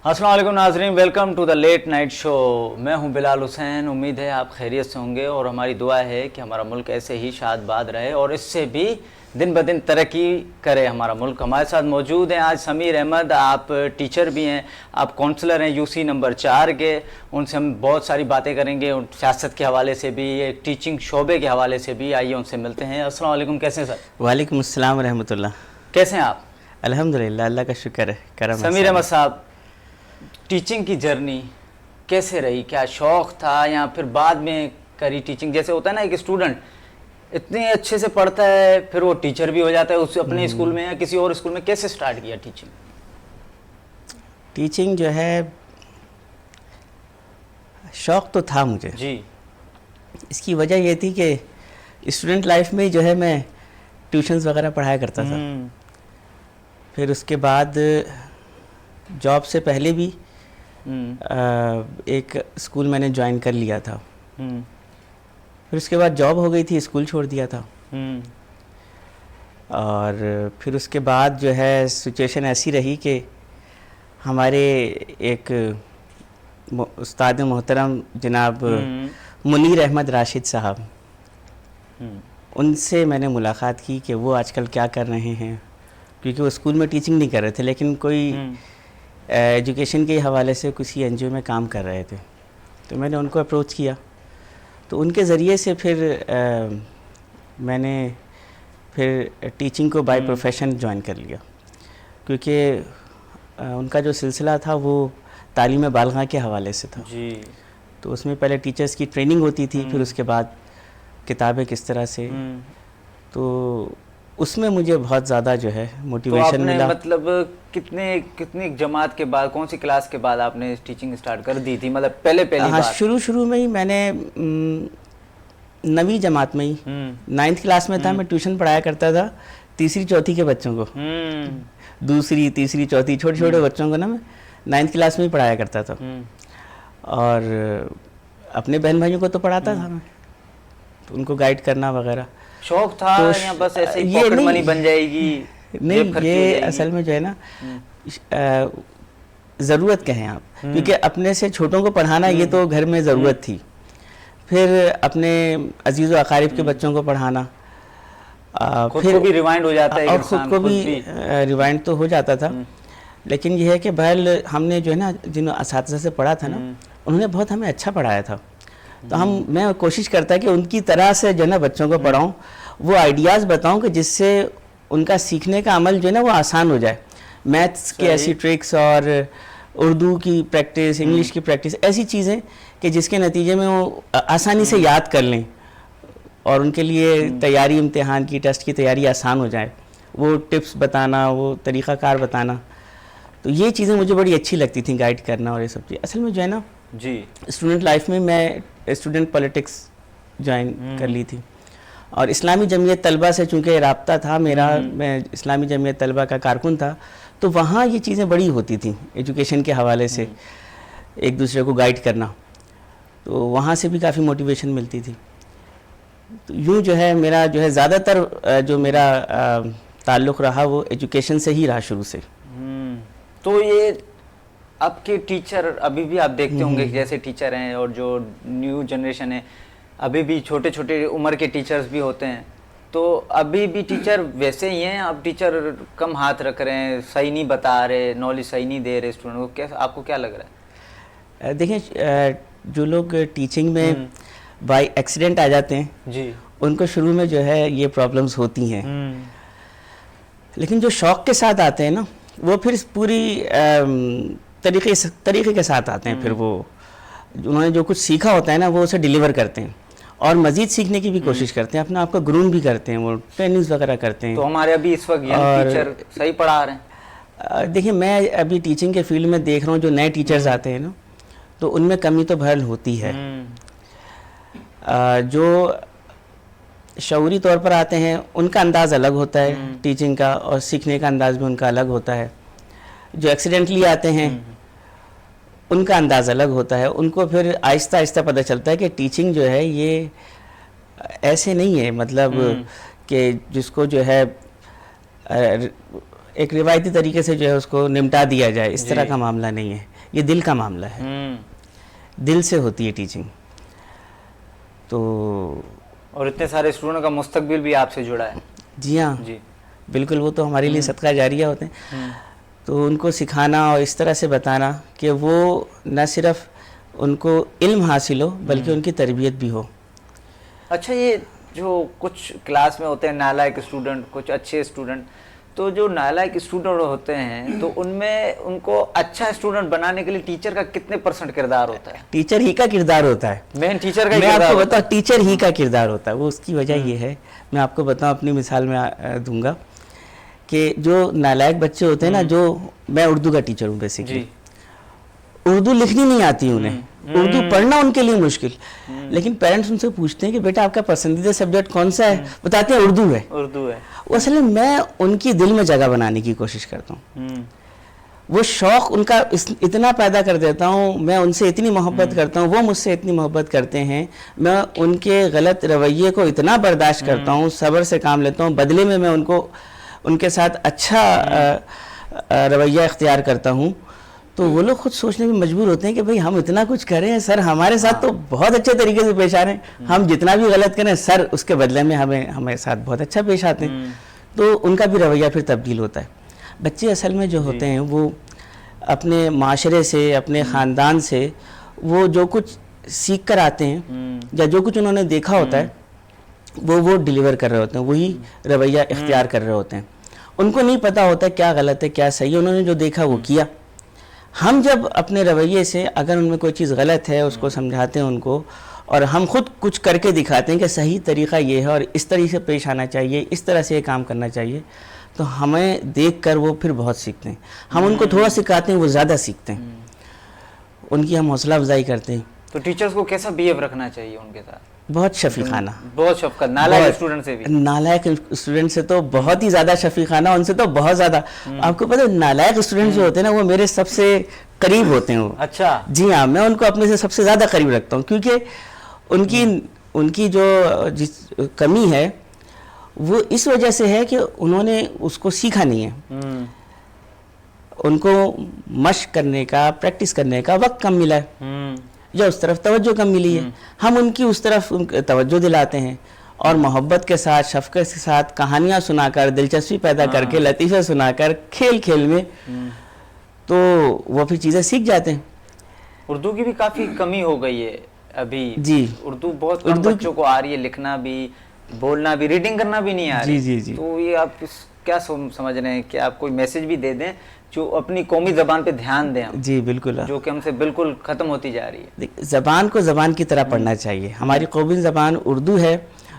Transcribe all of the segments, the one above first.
السلام علیکم ناظرین، welcome to the late night show. میں ہوں بلال حسین۔ امید ہے آپ خیریت سے ہوں گے اور ہماری دعا ہے کہ ہمارا ملک ایسے ہی شاد باد رہے اور اس سے بھی دن بدن ترقی کرے ہمارا ملک۔ ہمارے ساتھ موجود ہیں آج سمیر احمد، آپ ٹیچر بھی ہیں، آپ کونسلر ہیں یو سی نمبر 4 کے۔ ان سے ہم بہت ساری باتیں کریں گے، سیاست کے حوالے سے بھی، ایک ٹیچنگ شعبے کے حوالے سے بھی۔ آئیے ان سے ملتے ہیں۔ السلام علیکم، کیسے ہیں سر؟ وعلیکم السلام ورحمۃ اللہ۔ کیسے ہیں آپ؟ الحمدللہ، اللہ کا شکر ہے، کرم ہے۔ سمیر احمد صاحب، ٹیچنگ کی جرنی کیسے رہی؟ کیا شوق تھا یا پھر بعد میں کری ٹیچنگ؟ جیسے ہوتا ہے نا، ایک اسٹوڈنٹ اتنے اچھے سے پڑھتا ہے پھر وہ ٹیچر بھی ہو جاتا ہے اس اپنے اسکول میں یا کسی اور اسکول میں۔ کیسے سٹارٹ کیا ٹیچنگ؟ ٹیچنگ جو ہے شوق تو تھا مجھے جی۔ اس کی وجہ یہ تھی کہ اسٹوڈنٹ لائف میں جو ہے میں ٹیوشنز وغیرہ پڑھایا کرتا تھا۔ پھر اس کے بعد جاب سے پہلے بھی ایک اسکول میں نے جوائن کر لیا تھا۔ پھر اس کے بعد جاب ہو گئی تھی، اسکول چھوڑ دیا تھا۔ اور پھر اس کے بعد جو ہے سچویشن ایسی رہی کہ ہمارے ایک استاد محترم جناب منیر احمد راشد صاحب، ان سے میں نے ملاقات کی کہ وہ آج کل کیا کر رہے ہیں، کیونکہ وہ اسکول میں ٹیچنگ نہیں کر رہے تھے لیکن کوئی ایجوکیشن کے حوالے سے کسی این جی او میں کام کر رہے تھے۔ تو میں نے ان کو اپروچ کیا، تو ان کے ذریعے سے پھر میں نے پھر ٹیچنگ کو بائی پروفیشن جوائن کر لیا، کیونکہ ان کا جو سلسلہ تھا وہ تعلیم بالغاں کے حوالے سے تھا۔ جی۔ تو اس میں پہلے ٹیچرز کی ٹریننگ ہوتی تھی، پھر اس کے بعد کتابیں کس طرح سے، تو اس میں مجھے بہت زیادہ جو ہے موٹیویشن ملا۔ مطلب کتنی جماعت کے بعد، کون سی کلاس کے بعد آپ نے ٹیچنگ سٹارٹ کر دی تھی؟ مطلب پہلی ہاں، بار؟ شروع میں ہی میں نے 9ویں جماعت میں ہی 9th کلاس میں تھا، میں ٹیوشن پڑھایا کرتا تھا تیسری چوتھی کے بچوں کو، دوسری تیسری چوتھی چھوٹے چھوٹے بچوں کو نا میں 9th کلاس میں ہی پڑھایا کرتا تھا۔ اور اپنے بہن بھائیوں کو تو پڑھاتا تھا میں، تو ان کو گائیڈ کرنا وغیرہ۔ شوق تھا یا بس ایسے ہی پاکٹ منی بن جائے گی؟ نہیں، یہ اصل میں جو ہے نا ضرورت کہیں آپ، کیونکہ اپنے سے چھوٹوں کو پڑھانا یہ تو گھر میں ضرورت تھی، پھر اپنے عزیز و اقارب کے بچوں کو پڑھانا، خود کو بھی ریوائنڈ ہو جاتا ہے، اور خود کو بھی ریوائنڈ تو ہو جاتا تھا۔ لیکن یہ ہے کہ بہرحال ہم نے جو ہے نا جن اساتذہ سے پڑھا تھا نا، انہوں نے بہت ہمیں اچھا پڑھایا تھا، تو میں کوشش کرتا کہ ان کی طرح سے جو ہے نا بچوں کو پڑھاؤں، وہ آئیڈیاز بتاؤں کہ جس سے ان کا سیکھنے کا عمل جو ہے نا وہ آسان ہو جائے۔ میتھس کے ایسی ٹرکس اور اردو کی پریکٹس، انگلش کی پریکٹس، ایسی چیزیں کہ جس کے نتیجے میں وہ آسانی سے یاد کر لیں اور ان کے لیے تیاری، امتحان کی، ٹیسٹ کی تیاری آسان ہو جائے، وہ ٹپس بتانا، وہ طریقہ کار بتانا، تو یہ چیزیں مجھے بڑی اچھی لگتی تھیں، گائیڈ کرنا اور یہ سب چیز۔ اصل میں جو ہے نا جی، اسٹوڈنٹ لائف میں میں اسٹوڈنٹ پولیٹکس جوائن کر لی تھی، اور اسلامی جمعیت طلبہ سے چونکہ رابطہ تھا میرا، میں اسلامی جمعیت طلبہ کا کارکن تھا، تو وہاں یہ چیزیں بڑی ہوتی تھیں ایجوکیشن کے حوالے سے، ایک دوسرے کو گائیڈ کرنا، تو وہاں سے بھی کافی موٹیویشن ملتی تھی۔ تو یوں جو ہے میرا جو ہے زیادہ تر جو میرا تعلق رہا وہ ایجوکیشن سے ہی رہا شروع سے۔ تو یہ اب کے ٹیچر ابھی بھی آپ دیکھتے ہوں گے، جیسے ٹیچر ہیں اور جو نیو جنریشن ہے، ابھی بھی چھوٹے چھوٹے عمر کے ٹیچرز بھی ہوتے ہیں، تو ابھی بھی ٹیچر ویسے ہی ہیں؟ اب ٹیچر کم ہاتھ رکھ رہے ہیں، صحیح نہیں بتا رہے، نالج صحیح نہیں دے رہے اسٹوڈنٹ کو، کیا آپ کو کیا لگ رہا ہے؟ دیکھیں، جو لوگ ٹیچنگ میں بائی ایکسیڈنٹ آ جاتے ہیں جی، ان کو شروع میں جو ہے یہ پرابلمز ہوتی ہیں، لیکن جو شوق کے ساتھ آتے ہیں نا وہ پھر پوری طریقے کے ساتھ آتے ہیں، پھر وہ انہوں نے جو کچھ سیکھا ہوتا ہے نا وہ اسے ڈیلیور کرتے ہیں اور مزید سیکھنے کی بھی کوشش کرتے ہیں، اپنے آپ کو گروم بھی کرتے ہیں، وہ ٹریننگز وغیرہ کرتے ہیں۔ تو ہمارے ابھی اس وقت ٹیچر صحیح پڑھا رہے ہیں؟ دیکھیں، میں ابھی ٹیچنگ کے فیلڈ میں دیکھ رہا ہوں جو نئے ٹیچرز آتے ہیں نا، تو ان میں کمی تو بہرحال ہوتی ہے۔ جو شعوری طور پر آتے ہیں ان کا انداز الگ ہوتا ہے ٹیچنگ کا، اور سیکھنے کا انداز بھی ان کا الگ ہوتا ہے۔ جو ایکسیڈنٹلی آتے ہیں ان کا انداز الگ ہوتا ہے، ان کو پھر آہستہ آہستہ پتہ چلتا ہے کہ ٹیچنگ جو ہے یہ ایسے نہیں ہے، مطلب کہ جس کو جو ہے ایک روایتی طریقے سے جو ہے اس کو نمٹا دیا جائے، اس طرح کا معاملہ نہیں ہے۔ یہ دل کا معاملہ ہے, دل سے ہوتی ہے ٹیچنگ. تو اور اتنے سارے اسٹوڈنٹ کا مستقبل بھی آپ سے جڑا ہے. جی ہاں جی بالکل, وہ تو ہمارے لیے صدقہ جاریہ ہوتے ہیں. تو ان کو سکھانا اور اس طرح سے بتانا کہ وہ نہ صرف ان کو علم حاصل ہو بلکہ ان کی تربیت بھی ہو. اچھا, یہ جو کچھ کلاس میں ہوتے ہیں نالائق اسٹوڈنٹ, کچھ اچھے اسٹوڈنٹ, تو جو نالائق اسٹوڈنٹ ہوتے ہیں تو ان میں ان کو اچھا اسٹوڈنٹ بنانے کے لیے ٹیچر کا کتنے % کردار ہوتا ہے؟ ٹیچر ہی کا کردار ہوتا ہے. مین ٹیچر کا میں آپ کردار کو ہوتا بتاؤں, ٹیچر ہی کا کردار ہوتا ہے. وہ اس کی وجہ یہ ہے, میں آپ کو بتاؤں, اپنی مثال میں دوں گا کہ جو نالائق بچے ہوتے ہیں نا, جو میں اردو کا ٹیچر ہوں بیسیکلی, اردو لکھنی نہیں آتی انہیں, اردو پڑھنا ان کے لیے مشکل, لیکن پیرنٹس ان سے پوچھتے ہیں کہ بیٹا آپ کا پسندیدہ سبجیکٹ کون سا ہے, بتاتے ہیں اردو ہے. اردو ہے. وہ اصل میں ان کی دل میں جگہ بنانے کی کوشش کرتا ہوں, وہ شوق ان کا اتنا پیدا کر دیتا ہوں, میں ان سے اتنی محبت کرتا ہوں, وہ مجھ سے اتنی محبت کرتے ہیں, میں ان کے غلط رویے کو اتنا برداشت کرتا ہوں, صبر سے کام لیتا ہوں, بدلے میں میں ان کے ساتھ اچھا رویہ اختیار کرتا ہوں. تو وہ لوگ خود سوچنے میں مجبور ہوتے ہیں کہ بھئی ہم اتنا کچھ کر رہے ہیں, سر ہمارے ساتھ تو بہت اچھے طریقے سے پیش آ رہے ہیں, ہم جتنا بھی غلط کریں سر اس کے بدلے میں ہمارے ساتھ بہت اچھا پیش آتے ہیں. تو ان کا بھی رویہ پھر تبدیل ہوتا ہے. بچے اصل میں جو ہوتے ہیں وہ اپنے معاشرے سے, اپنے خاندان سے, وہ جو کچھ سیکھ کر آتے ہیں یا جو کچھ انہوں نے دیکھا ہوتا ہے وہ ڈیلیور کر رہے ہوتے ہیں, وہی رویہ اختیار کر رہے ہوتے ہیں. ان کو نہیں پتہ ہوتا کیا غلط ہے کیا صحیح ہے, انہوں نے جو دیکھا وہ کیا. ہم جب اپنے رویے سے اگر ان میں کوئی چیز غلط ہے اس کو سمجھاتے ہیں ان کو, اور ہم خود کچھ کر کے دکھاتے ہیں کہ صحیح طریقہ یہ ہے اور اس طریقے سے پیش آنا چاہیے, اس طرح سے یہ کام کرنا چاہیے, تو ہمیں دیکھ کر وہ پھر بہت سیکھتے ہیں. ہم ان کو تھوڑا سکھاتے ہیں, وہ زیادہ سیکھتے ہیں, ان کی ہم حوصلہ افزائی کرتے ہیں. تو ٹیچرز کو کیسا بیہیو رکھنا چاہیے ان کے ساتھ؟ بہت شفیقانہ, بہت شفقت. نالائق اسٹوڈنٹ سے بھی, نالائق اسٹوڈنٹ سے تو بہت ہی زیادہ شفیقانہ, ان سے تو بہت زیادہ. آپ کو پتہ ہے نالائق اسٹوڈنٹ جو ہوتے ہیں نا وہ میرے سب سے قریب ہوتے ہیں. اچھا, جی ہاں, میں ان کو اپنے سے سب سے زیادہ قریب رکھتا ہوں, کیونکہ ان کی جو کمی ہے وہ اس وجہ سے ہے کہ انہوں نے اس کو سیکھا نہیں ہے. ان کو مشق کرنے کا, پریکٹس کرنے کا وقت کم ملا ہے, یا اس طرف توجہ کم ملی ہے. ہم ان کی اس طرف توجہ دلاتے ہیں اور محبت کے ساتھ, شفقت کے ساتھ کہانیاں سنا کر, دلچسپی پیدا کر کے, لطیفے سنا کر, کھیل کھیل میں, تو وہ پھر چیزیں سیکھ جاتے ہیں. اردو کی بھی کافی کمی ہو گئی ہے ابھی. جی, اردو بہت کم بچوں کو آ رہی ہے, لکھنا بھی, بولنا بھی, ریڈنگ کرنا بھی نہیں آ رہی. جی جی. تو یہ آپ کیا سمجھ رہے ہیں کہ آپ کوئی میسج بھی دے دیں جو اپنی قومی زبان پہ دھیان دیں ہم؟ جی بالکل, جو کہ ہم سے بالکل ختم ہوتی جا رہی ہے. زبان کو زبان کی طرح پڑھنا چاہیے. ہماری قومی زبان اردو ہے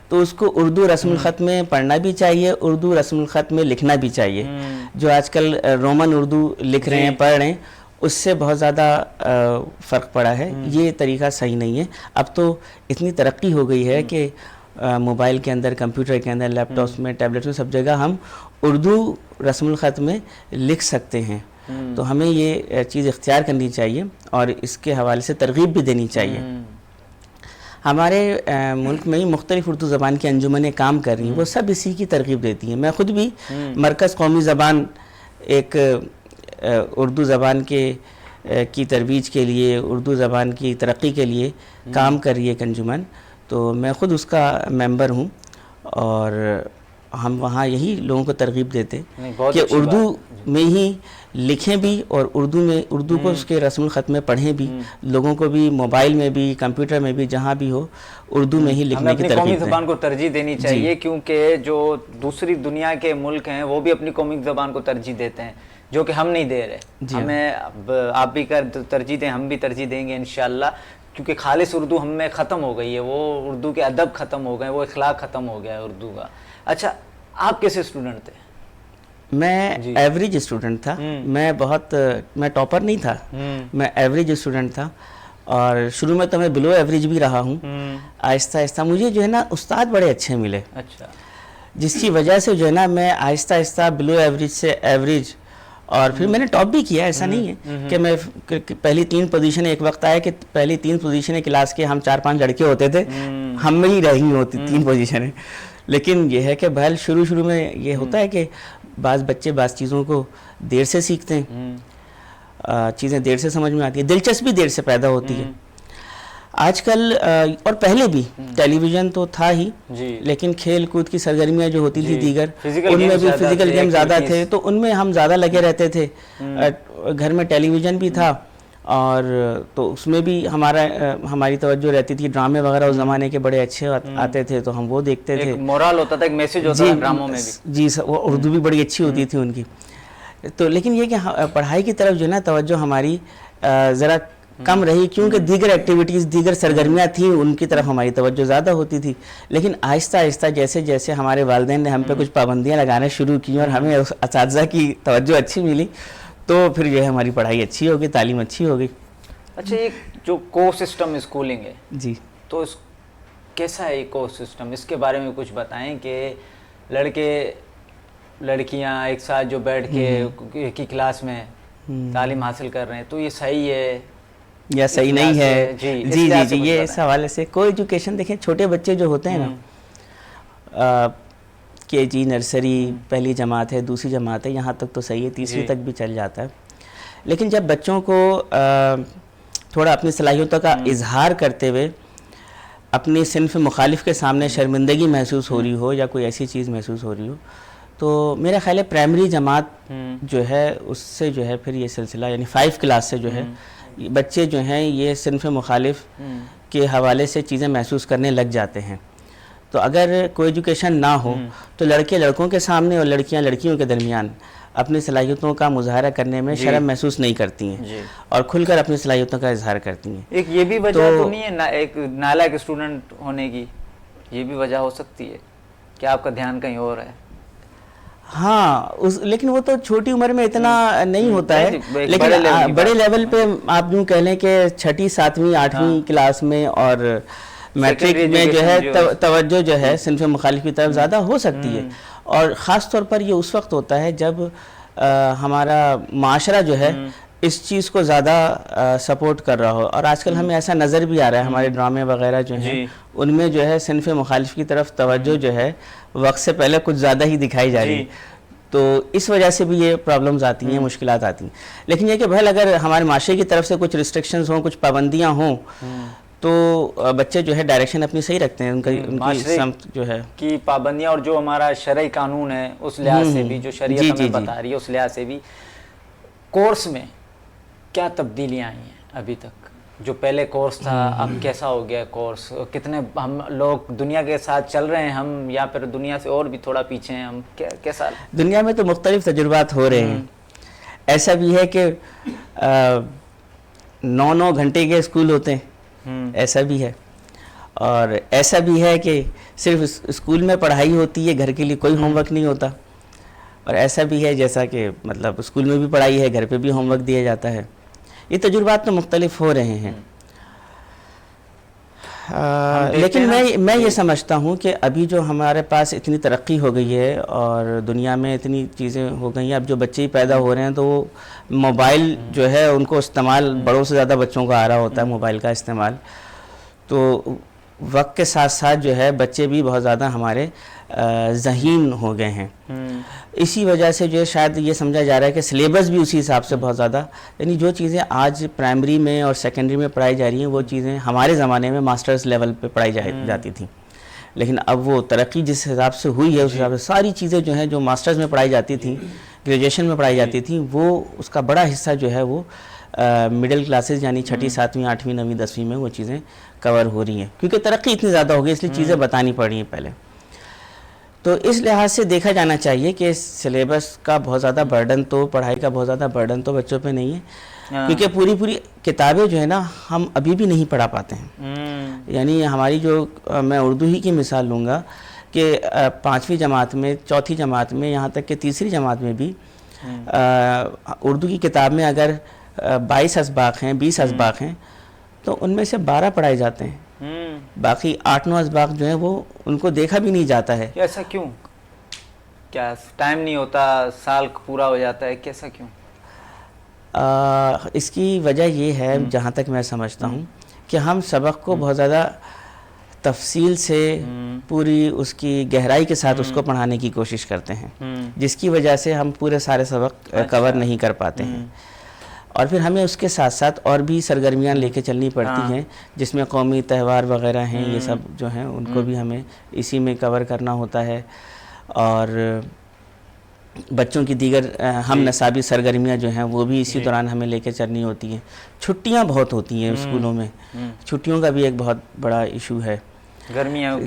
تو اس کو اردو رسم الخط میں پڑھنا بھی چاہیے, اردو رسم الخط میں لکھنا بھی چاہیے. جو آج کل رومن اردو لکھ رہے ہیں, پڑھ رہے ہیں, اس سے بہت زیادہ فرق پڑا ہے. یہ طریقہ صحیح نہیں ہے. اب تو اتنی ترقی ہو گئی ہے کہ موبائل کے اندر, کمپیوٹر کے اندر, لیپ ٹاپس میں, ٹیبلٹس میں, سب جگہ ہم اردو رسم الخط میں لکھ سکتے ہیں. تو ہمیں یہ چیز اختیار کرنی چاہیے اور اس کے حوالے سے ترغیب بھی دینی چاہیے. ہمارے ملک میں ہی مختلف اردو زبان کی انجمنیں کام کر رہی ہیں, وہ سب اسی کی ترغیب دیتی ہیں. میں خود بھی مرکز قومی زبان ایک اردو زبان کی ترویج کے لیے, اردو زبان کی ترقی کے لیے کام کر رہی ہے ایک انجمن, تو میں خود اس کا ممبر ہوں. اور ہم وہاں یہی لوگوں کو ترغیب دیتے کہ اردو میں ہی لکھیں بھی, اور اردو کو اس کے رسم الخط میں پڑھیں بھی. لوگوں کو بھی موبائل میں بھی, کمپیوٹر میں بھی, جہاں بھی ہو, اردو میں ہی لکھنے کی ترغیب دیں. ہمیں اپنی قومی زبان کو ترجیح دینی چاہیے, کیونکہ جو دوسری دنیا کے ملک ہیں وہ بھی اپنی قومی زبان کو ترجیح دیتے ہیں, جو کہ ہم نہیں دے رہے. ہمیں آپ بھی ترجیح دیں, ہم بھی ترجیح دیں گے انشاءاللہ, کیونکہ خالص اردو ہم میں ختم ہو گئی ہے. وہ اردو کے ادب ختم ہو گئے, وہ اخلاق ختم ہو گیا ہے اردو کا. اچھا, آپ کیسے اسٹوڈنٹ تھے؟ میں ایوریج اسٹوڈنٹ تھا. میں ٹاپر نہیں تھا, میں ایوریج اسٹوڈنٹ تھا, اور شروع میں تو میں بلو ایوریج بھی رہا ہوں. آہستہ آہستہ مجھے جو ہے نا استاد بڑے اچھے ملے. اچھا. جس کی وجہ سے جو ہے نا میں آہستہ آہستہ بلو ایوریج سے ایوریج, اور پھر میں نے ٹاپ بھی کیا. ایسا نہیں ہے کہ میں پہلی 3 پوزیشن, ایک وقت آیا کہ پہلی 3 پوزیشنیں کلاس کے ہم 4-5 لڑکے ہوتے تھے, ہم میں ہی رہی ہوتی 3 پوزیشنیں. لیکن یہ ہے کہ بہل شروع میں یہ ہوتا ہے کہ بعض بچے بعض چیزوں کو دیر سے سیکھتے ہیں, چیزیں دیر سے سمجھ میں آتی ہیں، دلچسپی دیر سے پیدا ہوتی ہے. آج کل اور پہلے بھی ٹیلی ویژن تو تھا ہی، لیکن کھیل کود کی سرگرمیاں جو ہوتی تھی دیگر، ان میں بھی فزیکل گیم زیادہ تھے، تو ان میں ہم زیادہ لگے رہتے تھے. گھر میں ٹیلی ویژن بھی تھا، اور تو اس میں بھی ہماری توجہ رہتی تھی. ڈرامے وغیرہ اس زمانے کے بڑے اچھے آتے تھے، تو ہم وہ دیکھتے تھے. مورال ہوتا تھا، ایک میسج ہوتا تھا ڈراموں میں بھی. جی سر، وہ اردو بھی بڑی اچھی ہوتی تھی ان کی. تو لیکن یہ کہ پڑھائی کی طرف جو ہے نا توجہ ہماری ذرا کم رہی، کیونکہ دیگر ایکٹیویٹیز، دیگر سرگرمیاں تھیں، ان کی طرف ہماری توجہ زیادہ ہوتی تھی. لیکن آہستہ آہستہ جیسے جیسے ہمارے والدین نے ہم پہ کچھ پابندیاں لگانا شروع کی اور ہمیں اساتذہ کی توجہ اچھی ملی، تو پھر جو ہے ہماری پڑھائی اچھی ہو گئی، تعلیم اچھی ہو گئی. اچھا، یہ جو کورس سسٹم اسکولنگ ہے جی، تو کیسا ہے یہ کورس سسٹم؟ اس کے بارے میں کچھ بتائیں کہ لڑکے لڑکیاں ایک ساتھ جو بیٹھ کے ایک ہی کلاس میں تعلیم حاصل کر رہے ہیں، تو یہ صحیح ہے یا صحیح نہیں ہے؟ جی جی جی جی، یہ اس حوالے سے کو ایجوکیشن دیکھیں، چھوٹے بچے جو ہوتے ہیں نا، کے جی، نرسری، پہلی جماعت ہے، دوسری جماعت ہے، یہاں تک تو صحیح ہے، تیسری تک بھی چل جاتا ہے. لیکن جب بچوں کو تھوڑا اپنی صلاحیتوں کا اظہار کرتے ہوئے اپنی صنف مخالف کے سامنے شرمندگی محسوس ہو رہی ہو یا کوئی ایسی چیز محسوس ہو رہی ہو، تو میرا خیال ہے پرائمری جماعت جو ہے اس سے جو ہے پھر یہ سلسلہ، یعنی 5 کلاس سے جو ہے بچے جو ہیں یہ صنف مخالف کے حوالے سے چیزیں محسوس کرنے لگ جاتے ہیں. تو اگر کوئی ایجوکیشن نہ ہو تو لڑکے لڑکوں کے سامنے اور لڑکیاں لڑکیوں کے درمیان اپنی صلاحیتوں کا مظاہرہ کرنے میں شرم محسوس نہیں کرتی ہیں اور کھل کر اپنی صلاحیتوں کا اظہار کرتی ہیں. ایک یہ بھی وجہ تو نہیں ہے ایک نالائق اسٹوڈنٹ ہونے کی؟ یہ بھی وجہ ہو سکتی ہے کہ آپ کا دھیان کہیں اور ہے. ہاں، لیکن وہ تو چھوٹی عمر میں اتنا نہیں ہوتا ہے، لیکن بڑے لیول پہ آپ یوں کہہ لیں کہ 6ٹھی 7ویں 8ویں کلاس میں اور میٹرک میں جو ہے توجہ جو ہے صنف مخالف کی طرف زیادہ ہو سکتی ہے. اور خاص طور پر یہ اس وقت ہوتا ہے جب ہمارا معاشرہ جو ہے اس چیز کو زیادہ سپورٹ کر رہا ہو. اور آج کل ہمیں ایسا نظر بھی آ رہا ہے، ہمارے ڈرامے وغیرہ جو ہیں ان میں جو ہے صنف مخالف کی طرف توجہ جو ہے وقت سے پہلے کچھ زیادہ ہی دکھائی جا رہی ہے. تو اس وجہ سے بھی یہ پرابلمز آتی ہیں، مشکلات آتی ہیں. لیکن یہ کہ بھل اگر ہمارے معاشرے کی طرف سے کچھ ریسٹرکشنز ہوں، کچھ پابندیاں ہوں، تو بچے جو ہے ڈائریکشن اپنی صحیح رکھتے ہیں. ان کی سمت جو ہے کی پابندیاں اور جو ہمارا شرعی قانون ہے اس لحاظ سے بھی، جو شریعت ہمیں بتا رہی ہے اس لحاظ سے بھی. کورس میں کیا تبدیلیاں آئی ہیں ابھی تک؟ جو پہلے کورس تھا اب کیسا ہو گیا کورس؟ کتنے ہم لوگ دنیا کے ساتھ چل رہے ہیں ہم، یا پھر دنیا سے اور بھی تھوڑا پیچھے ہیں ہم؟ کیسا دنیا میں تو مختلف تجربات ہو رہے ہیں. ایسا بھی ہے کہ 9 گھنٹے کے اسکول ہوتے ہیں، ایسا بھی ہے. اور ایسا بھی ہے کہ صرف اسکول میں پڑھائی ہوتی ہے، گھر کے لیے کوئی ہوم ورک نہیں ہوتا. اور ایسا بھی ہے جیسا کہ مطلب اسکول میں بھی پڑھائی ہے، گھر پہ بھی ہوم ورک دیا جاتا ہے. یہ تجربات تو مختلف ہو رہے ہیں. لیکن میں یہ سمجھتا ہوں کہ ابھی جو ہمارے پاس اتنی ترقی ہو گئی ہے اور دنیا میں اتنی چیزیں ہو گئی ہیں، اب جو بچے ہی پیدا ہو رہے ہیں تو وہ موبائل جو ہے ان کو استعمال بڑوں سے زیادہ بچوں کو آ رہا ہوتا ہے، موبائل کا استعمال. تو وقت کے ساتھ ساتھ جو ہے بچے بھی بہت زیادہ ہمارے ذہین ہو گئے ہیں. اسی وجہ سے جو ہے شاید یہ سمجھا جا رہا ہے کہ سلیبس بھی اسی حساب سے بہت زیادہ، یعنی جو چیزیں آج پرائمری میں اور سیکنڈری میں پڑھائی جا رہی ہیں وہ چیزیں ہمارے زمانے میں ماسٹرز لیول پہ پڑھائی جاتی تھیں. لیکن اب وہ ترقی جس حساب سے ہوئی ہے اس حساب سے ساری چیزیں جو ہیں جو ماسٹرز میں پڑھائی جاتی تھیں، گریجویشن میں پڑھائی جاتی تھیں، وہ اس کا بڑا حصہ جو ہے وہ مڈل کلاسز یعنی 6ٹھی 7ویں 8ویں 9ویں 10ویں میں وہ چیزیں کور ہو رہی ہیں، کیونکہ ترقی اتنی زیادہ ہو گئی اس لیے چیزیں بتانی پڑ رہی ہیں پہلے. تو اس لحاظ سے دیکھا جانا چاہیے کہ سلیبس کا بہت زیادہ برڈن تو، پڑھائی کا بہت زیادہ برڈن تو بچوں پہ نہیں ہے، کیونکہ پوری کتابیں جو ہے نا ہم ابھی بھی نہیں پڑھا پاتے ہیں. یعنی ہماری جو، میں اردو ہی کی مثال لوں گا کہ 5ویں جماعت میں، 4تھی جماعت میں، یہاں تک کہ تیسری جماعت میں بھی اردو کی کتاب میں اگر 22 اسباق ہیں، 20 اسباق ہیں تو ان میں سے 12 پڑھائے جاتے ہیں. باقی 8-9 اسباق جو ہیں وہ ان کو دیکھا بھی نہیں جاتا ہے. ایسا کیوں؟ کیا ٹائم نہیں ہوتا؟ سال پورا ہو جاتا ہے، کیسا کیوں؟ اس کی وجہ یہ ہے جہاں تک میں سمجھتا ہوں کہ ہم سبق کو بہت زیادہ تفصیل سے، پوری اس کی گہرائی کے ساتھ اس کو پڑھانے کی کوشش کرتے ہیں، جس کی وجہ سے ہم پورے سارے سبق کور نہیں کر پاتے ہیں. اور پھر ہمیں اس کے ساتھ ساتھ اور بھی سرگرمیاں لے کے چلنی پڑتی ہیں، جس میں قومی تہوار وغیرہ ہیں، یہ سب جو ہیں ان کو بھی ہمیں اسی میں کور کرنا ہوتا ہے، اور بچوں کی دیگر ہم نصابی سرگرمیاں جو ہیں وہ بھی اسی دوران ہمیں لے کے چلنی ہوتی ہیں۔ چھٹیاں بہت ہوتی ہیں اسکولوں میں، چھٹیوں کا بھی ایک بہت بڑا ایشو ہے، گرمیوں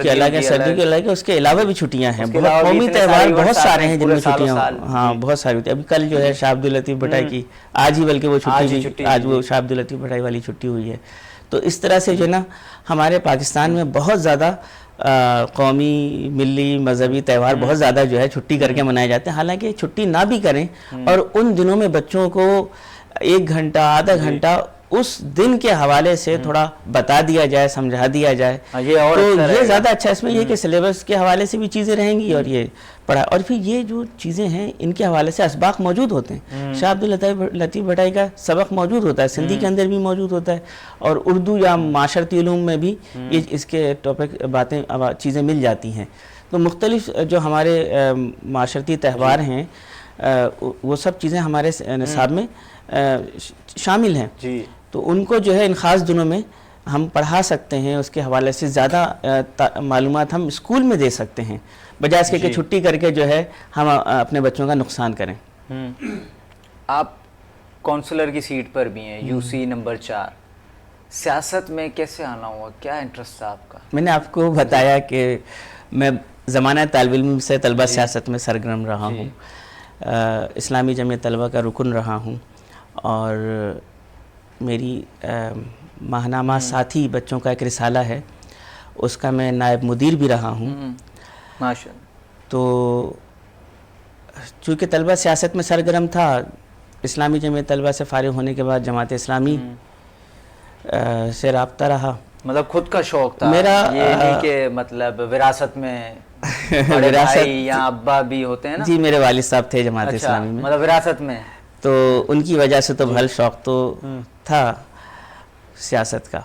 کی الگ ہے، سردیوں کی الگ ہے، اس کے علاوہ بھی چھٹیاں ہیں، بہت قومی تہوار بہت سارے ہیں جن میں چھٹیاں، ہاں بہت ساری ہوتی ہیں۔ ابھی کل جو ہے شاہ عبد الطیف بھٹائی کی، آج ہی بلکہ وہ چھٹی بھی، آج وہ شاہ عبد الطیف بھٹائی والی چھٹی ہوئی ہے۔ تو اس طرح سے جو ہے نا ہمارے پاکستان میں بہت زیادہ قومی، ملی، مذہبی تہوار بہت زیادہ جو ہے چھٹی کر کے منائے جاتے ہیں، حالانکہ چھٹی نہ بھی کریں اور ان دنوں میں بچوں کو 1 گھنٹہ آدھا گھنٹہ اس دن کے حوالے سے تھوڑا بتا دیا جائے، سمجھا دیا جائے تو یہ زیادہ اچھا ہے۔ اس میں یہ کہ سلیبس کے حوالے سے بھی چیزیں رہیں گی اور یہ پڑھا، اور پھر یہ جو چیزیں ہیں ان کے حوالے سے اسباق موجود ہوتے ہیں، شاہ عبد الطیف بھٹائی کا سبق موجود ہوتا ہے، سندھی کے اندر بھی موجود ہوتا ہے، اور اردو یا معاشرتی علوم میں بھی یہ اس کے ٹاپک باتیں چیزیں مل جاتی ہیں۔ تو مختلف جو ہمارے معاشرتی تہوار ہیں وہ سب چیزیں ہمارے نصاب میں شامل ہیں، تو ان کو جو ہے ان خاص دنوں میں ہم پڑھا سکتے ہیں، اس کے حوالے سے زیادہ معلومات ہم اسکول میں دے سکتے ہیں، بجائے اس کے کہ چھٹی کر کے جو ہے ہم اپنے بچوں کا نقصان کریں۔ آپ کونسلر کی سیٹ پر بھی ہیں، یو سی نمبر 4، سیاست میں کیسے آنا ہوا، کیا انٹرسٹ تھا آپ کا؟ میں نے آپ کو بتایا کہ میں زمانہ طالب علم سے طلبہ سیاست میں سرگرم رہا ہوں، اسلامی جمعیت طلبہ کا رکن رہا ہوں، اور میری ماہنامہ ساتھی بچوں کا ایک رسالہ ہے، اس کا میں نائب مدیر بھی رہا ہوں۔ ماشاءاللہ۔ تو چونکہ طلبہ سیاست میں سرگرم تھا، اسلامی جمعیت طلبہ سے فارغ ہونے کے بعد جماعت اسلامی سے رابطہ رہا۔ مطلب خود کا شوق تھا میرا، یہ نہیں کہ مطلب وراثت میں بڑے بھائی یا ابا بھی ہوتے ہیں نا؟ جی میرے والد صاحب تھے جماعت اسلامی میں، مطلب وراثت میں، تو ان کی وجہ سے تو بھل شوق تو تھا سیاست کا۔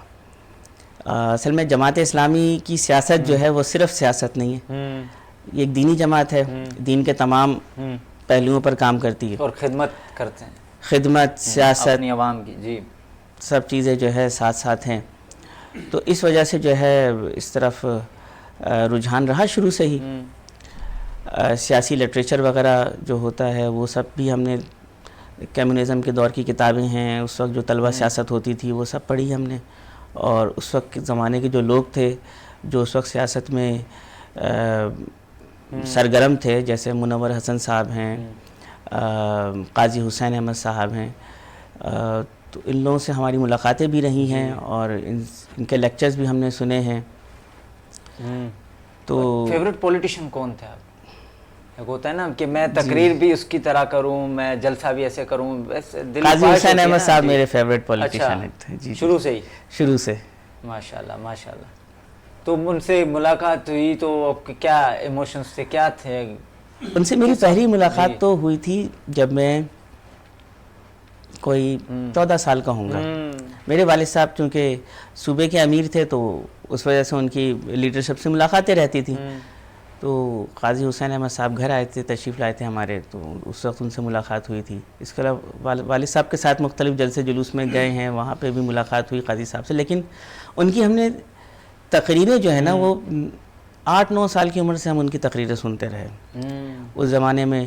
اصل میں جماعت اسلامی کی سیاست جو ہے وہ صرف سیاست نہیں ہے، یہ ایک دینی جماعت ہے، دین کے تمام پہلوؤں پر کام کرتی ہے، اور خدمت کرتے ہیں، خدمت، سیاست، اپنی عوام کی، جی سب چیزیں جو ہے ساتھ ساتھ ہیں۔ تو اس وجہ سے جو ہے اس طرف رجحان رہا شروع سے ہی۔ سیاسی لٹریچر وغیرہ جو ہوتا ہے وہ سب بھی ہم نے، کمیونزم کے دور کی کتابیں ہیں، اس وقت جو طلبہ سیاست ہوتی تھی وہ سب پڑھی ہم نے، اور اس وقت کے زمانے کے جو لوگ تھے جو اس وقت سیاست میں سرگرم تھے، جیسے منور حسن صاحب ہیں، قاضی حسین احمد صاحب ہیں، تو ان لوگوں سے ہماری ملاقاتیں بھی رہی ہیں اور ان کے لیکچرز بھی ہم نے سنے ہیں۔ تو فیوریٹ پولیٹیشین کون تھے آپ؟ ایک ہوتا ہے نا کہ میں تقریر بھی اس کی طرح کروں، میں جلسہ بھی ایسے کروں، قاضی حسین احمد صاحب میرے فیوریٹ پولیٹیشین تھے، جی شروع سے ہی؟ شروع سے، ماشاءاللہ ماشاءاللہ۔ تو ان سے ملاقات ہوئی تو کیا ایموشنز تھے، کیا تھے؟ ان سے میری پہلی ملاقات تو ہوئی تھی جب میں کوئی 14 سال کا ہوں گا۔ میرے والد صاحب چونکہ صوبے کے امیر تھے تو اس وجہ سے ان کی لیڈرشپ سے ملاقاتیں رہتی تھیں، تو قاضی حسین احمد صاحب گھر آئے تھے، تشریف لائے تھے ہمارے، تو اس وقت ان سے ملاقات ہوئی تھی۔ اس کے علاوہ والد صاحب کے ساتھ مختلف جلسے جلوس میں گئے ہیں، وہاں پہ بھی ملاقات ہوئی قاضی صاحب سے، لیکن ان کی ہم نے تقریریں جو ہے نا وہ 8-9 سال کی عمر سے ہم ان کی تقریریں سنتے رہے۔ اس زمانے میں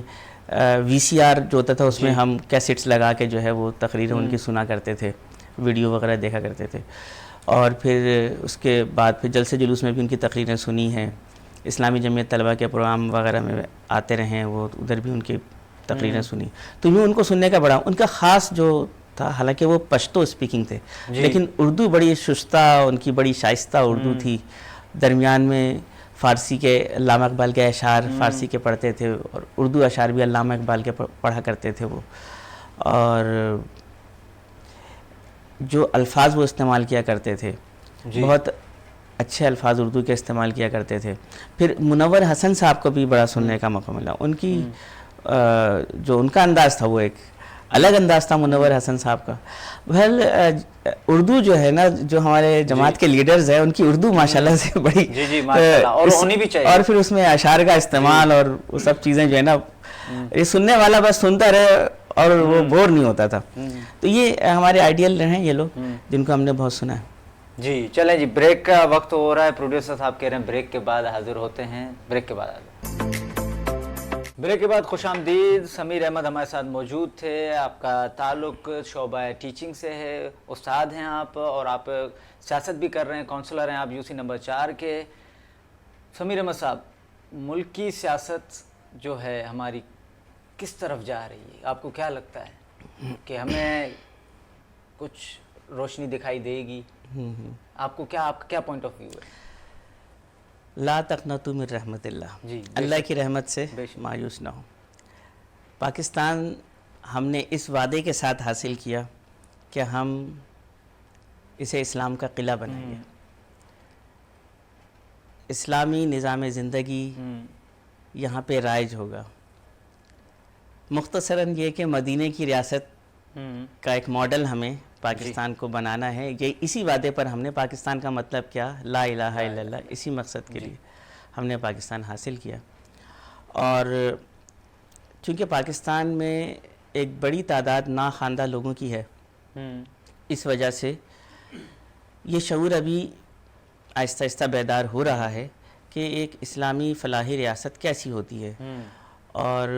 وی سی آر جو ہوتا تھا اس میں ہم کیسٹس لگا کے جو ہے وہ تقریریں ان کی سنا کرتے تھے، ویڈیو وغیرہ دیکھا کرتے تھے، اور پھر اس کے بعد پھر جلسے جلوس میں بھی ان کی تقریریں سنی ہیں، اسلامی جمعیت طلبہ کے پروگرام وغیرہ میں آتے رہے ہیں وہ، ادھر بھی ان کی تقریریں سنی، تو یوں ان کو سننے کا بڑا ان کا خاص جو تھا، حالانکہ وہ پشتو اسپیکنگ تھے لیکن اردو بڑی شستہ، ان کی بڑی شائستہ اردو تھی، درمیان میں فارسی کے علامہ اقبال کے اشعار فارسی کے پڑھتے تھے اور اردو اشعار بھی علامہ اقبال کے پڑھا کرتے تھے وہ، اور جو الفاظ وہ استعمال کیا کرتے تھے بہت اچھے الفاظ اردو کے استعمال کیا کرتے تھے۔ پھر منور حسن صاحب کو بھی بڑا سننے کا موقع ملا، ان کی جو ان کا انداز تھا وہ ایک الگ انداز تھا منور حسن صاحب کا۔ بہرحال اردو جو ہے نا، جو ہمارے جماعت کے لیڈرز ہیں ان کی اردو ماشاءاللہ سے بڑی، اور ہونی بھی چاہیے، اور پھر اس میں اشعار کا استعمال اور وہ سب چیزیں جو ہے نا، یہ سننے والا بس سنتا رہے اور وہ بور نہیں ہوتا تھا. تو یہ ہمارے آئیڈیل ہیں یہ لوگ جن کو ہم نے بہت سنا ہے. جی چلیں جی، بریک کا وقت ہو رہا ہے. پروڈیوسر صاحب کہہ رہے ہیں بریک کے بعد حاضر ہوتے ہیں. بریک کے بعد بریک کے بعد خوش آمدید. سمیر احمد ہمارے ساتھ موجود تھے. آپ کا تعلق شعبہ ٹیچنگ سے ہے، استاد ہیں آپ، اور آپ سیاست بھی کر رہے ہیں، کونسلر ہیں آپ UC نمبر 4 کے. سمیر احمد صاحب، ملک کی سیاست جو ہے ہماری کس طرف جا رہی ہے؟ آپ کو کیا لگتا ہے کہ ہمیں کچھ روشنی دکھائی دے گی؟ آپ کو کیا، آپ کا کیا پوائنٹ آف ویو ہے؟ لا تقنطوا من رحمت اللہ. جی، اللہ کی رحمت سے مایوس نہ ہو. پاکستان ہم نے اس وعدے کے ساتھ حاصل کیا کہ ہم اسے اسلام کا قلعہ بنائیں گے. اسلامی نظام زندگی یہاں پہ رائج ہوگا. مختصراً یہ کہ مدینے کی ریاست کا ایک ماڈل ہمیں پاکستان کو بنانا ہے. یہ اسی وعدے پر ہم نے، پاکستان کا مطلب کیا؟ لا الہ الا اللہ. اسی مقصد کے لیے ہم نے پاکستان حاصل کیا. اور چونکہ پاکستان میں ایک بڑی تعداد ناخواندہ لوگوں کی ہے، اس وجہ سے یہ شعور ابھی آہستہ آہستہ بیدار ہو رہا ہے کہ ایک اسلامی فلاحی ریاست کیسی ہوتی ہے اور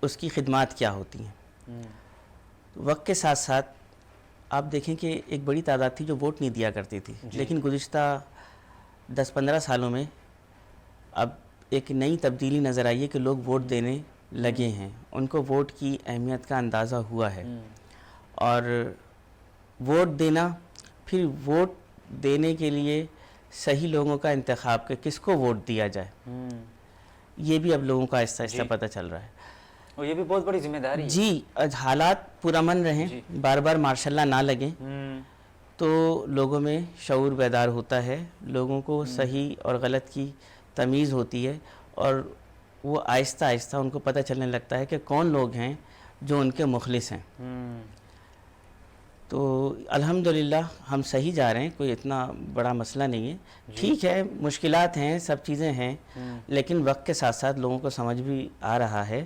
اس کی خدمات کیا ہوتی ہیں. وقت کے ساتھ ساتھ آپ دیکھیں کہ ایک بڑی تعداد تھی جو ووٹ نہیں دیا کرتی تھی، لیکن گزشتہ 10-15 سالوں میں اب ایک نئی تبدیلی نظر آئی ہے کہ لوگ ووٹ دینے لگے ہیں. ان کو ووٹ کی اہمیت کا اندازہ ہوا ہے، اور ووٹ دینا، پھر ووٹ دینے کے لیے صحیح لوگوں کا انتخاب، کہ کس کو ووٹ دیا جائے، یہ بھی اب لوگوں کا آہستہ آہستہ پتہ چل رہا ہے. اور یہ بھی بہت بڑی ذمہ داری ہے. جی، حالات پرامن رہیں، بار بار مارشل لا نہ لگیں، تو لوگوں میں شعور بیدار ہوتا ہے، لوگوں کو صحیح اور غلط کی تمیز ہوتی ہے، اور وہ آہستہ آہستہ ان کو پتہ چلنے لگتا ہے کہ کون لوگ ہیں جو ان کے مخلص ہیں. تو الحمدللہ ہم صحیح جا رہے ہیں، کوئی اتنا بڑا مسئلہ نہیں ہے. ٹھیک ہے، مشکلات ہیں، سب چیزیں ہیں، لیکن وقت کے ساتھ ساتھ لوگوں کو سمجھ بھی آ رہا ہے،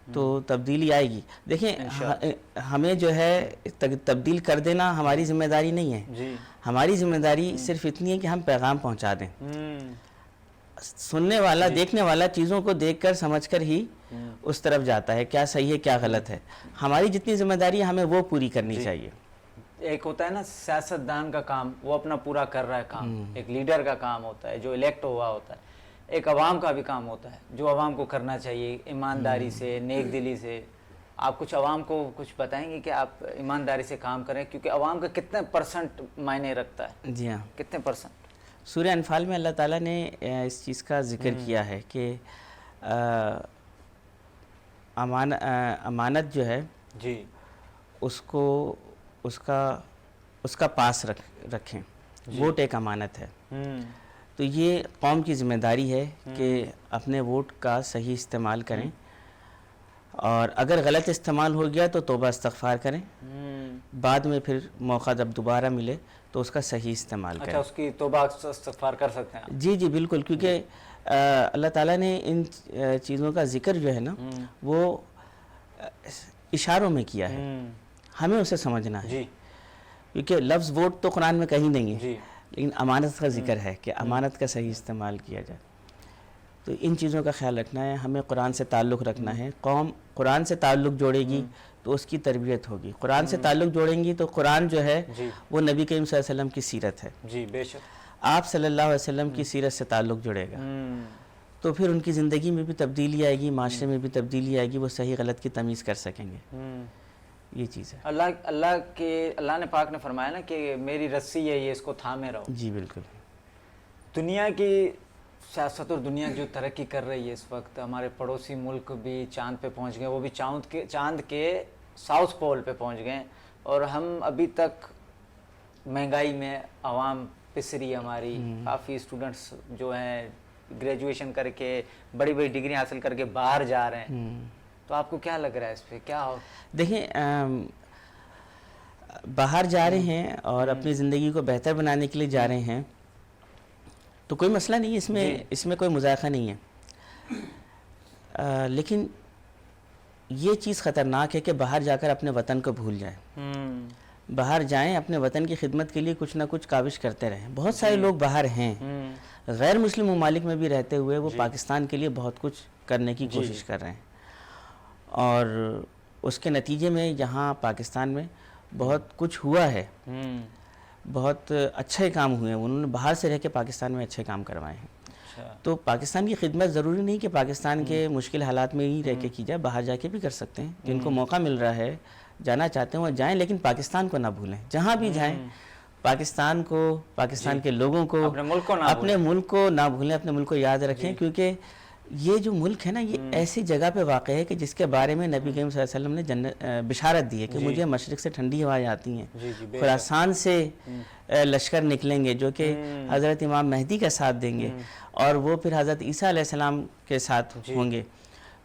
تو تبدیلی آئے گی. دیکھیں، ہمیں جو ہے تبدیل کر دینا ہماری ذمہ داری نہیں ہے. ہماری ذمہ داری صرف اتنی ہے کہ ہم پیغام پہنچا دیں. سننے والا، دیکھنے والا چیزوں کو دیکھ کر سمجھ کر ہی اس طرف جاتا ہے، کیا صحیح ہے کیا غلط ہے. ہماری جتنی ذمہ داری ہے ہمیں وہ پوری کرنی چاہیے. ایک ہوتا ہے نا سیاستدان کا کام، وہ اپنا پورا کر رہا ہے کام. ایک لیڈر کا کام ہوتا ہے جو الیکٹ ہوا ہوتا ہے. ایک عوام کا بھی کام ہوتا ہے جو عوام کو کرنا چاہیے ایمانداری سے، نیک دلی سے. آپ کچھ عوام کو کچھ بتائیں گے کہ آپ ایمانداری سے کام کریں، کیونکہ عوام کا کتنے % معنی رکھتا ہے؟ جی ہاں، کتنے %؟ سورہ انفال میں اللہ تعالیٰ نے اس چیز کا ذکر کیا ہے کہ امانت جو ہے جی اس کو اس کا پاس رکھیں. ووٹ ایک امانت ہے. تو یہ قوم کی ذمہ داری ہے کہ اپنے ووٹ کا صحیح استعمال کریں، اور اگر غلط استعمال ہو گیا تو توبہ استغفار کریں. بعد میں پھر موقع جب دوبارہ ملے تو اس کا صحیح استعمال کریں. اچھا، اس کی توبہ استغفار کر سکتے ہیں؟ جی جی بالکل، کیونکہ اللہ تعالیٰ نے ان چیزوں کا ذکر جو ہے نا وہ اشاروں میں کیا ہے، ہمیں اسے سمجھنا ہے. کیونکہ لفظ ووٹ تو قرآن میں کہیں نہیں ہے، لیکن امانت کا ذکر ہے کہ امانت کا صحیح استعمال کیا جائے. تو ان چیزوں کا خیال رکھنا ہے. ہمیں قرآن سے تعلق رکھنا ہے. قوم قرآن سے تعلق جوڑے گی تو اس کی تربیت ہوگی. قرآن سے تعلق جوڑیں گی تو قرآن جو ہے وہ نبی کریم صلی اللہ علیہ وسلم کی سیرت ہے. جی بے شک. آپ صلی اللہ علیہ وسلم کی سیرت سے تعلق جڑے گا تو پھر ان کی زندگی میں بھی تبدیلی آئے گی، معاشرے میں بھی تبدیلی آئے گی، وہ صحیح غلط کی تمیز کر سکیں گے. یہ چیز ہے. اللہ نے پاک نے فرمایا نا کہ میری رسی ہے یہ، اس کو تھامے رہو. جی بالکل. دنیا کی سیاست اور دنیا جو ترقی کر رہی ہے اس وقت، ہمارے پڑوسی ملک بھی چاند پہ پہنچ گئے، وہ بھی چاند کے ساؤتھ پول پہ پہنچ گئے، اور ہم ابھی تک مہنگائی میں عوام پسری. ہماری کافی اسٹوڈنٹس جو ہیں گریجویشن کر کے بڑی بڑی ڈگری حاصل کر کے باہر جا رہے ہیں. تو آپ کو کیا لگ رہا ہے اس پہ کیا ہو؟ دیکھیں، باہر جا رہے ہیں اور اپنی زندگی کو بہتر بنانے کے لیے جا رہے ہیں تو کوئی مسئلہ نہیں ہے، اس میں کوئی مذائقہ نہیں ہے. لیکن یہ چیز خطرناک ہے کہ باہر جا کر اپنے وطن کو بھول جائیں، باہر جائیں اپنے وطن کی خدمت کے لیے کچھ نہ کچھ کاوش کرتے رہیں. بہت سارے لوگ باہر ہیں غیر مسلم ممالک میں بھی رہتے ہوئے وہ پاکستان کے لیے بہت کچھ کرنے کی کوشش کر رہے ہیں، اور اس کے نتیجے میں یہاں پاکستان میں بہت کچھ ہوا ہے، بہت اچھے کام ہوئے ہیں، انہوں نے باہر سے رہ کے پاکستان میں اچھے کام کروائے ہیں. تو پاکستان کی خدمت ضروری نہیں کہ پاکستان کے مشکل حالات میں ہی رہ کے کی جائے، باہر جا کے بھی کر سکتے ہیں. جن کو موقع مل رہا ہے جانا چاہتے ہیں وہ جائیں، لیکن پاکستان کو نہ بھولیں. جہاں بھی جائیں پاکستان کو، پاکستان کے لوگوں کو، اپنے ملک کو نہ بھولیں، اپنے ملک کو یاد رکھیں. کیونکہ یہ جو ملک ہے نا یہ ایسی جگہ پہ واقع ہے کہ جس کے بارے میں نبی کریم صلی اللہ علیہ وسلم نے بشارت دی ہے کہ مجھے مشرق سے ٹھنڈی ہوائیں آتی ہیں، خراسان سے لشکر نکلیں گے جو کہ حضرت امام مہدی کا ساتھ دیں گے، اور وہ پھر حضرت عیسیٰ علیہ السلام کے ساتھ ہوں گے.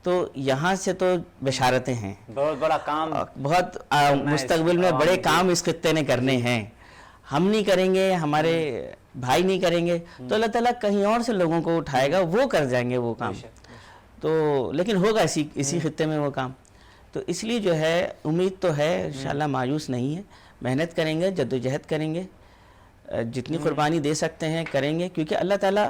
تو یہاں سے تو بشارتیں ہیں، بہت بڑا کام، بہت مستقبل میں بڑے کام اس خطے نے کرنے ہیں. ہم نہیں کریں گے، ہمارے بھائی نہیں کریں گے تو اللہ تعالیٰ کہیں اور سے لوگوں کو اٹھائے گا، وہ کر جائیں گے وہ کام. تو لیکن ہوگا اسی خطے میں وہ کام. تو اس لیے جو ہے امید تو ہے، انشاءاللہ مایوس نہیں ہے، محنت کریں گے، جدوجہد کریں گے، جتنی قربانی دے سکتے ہیں کریں گے. کیونکہ اللہ تعالیٰ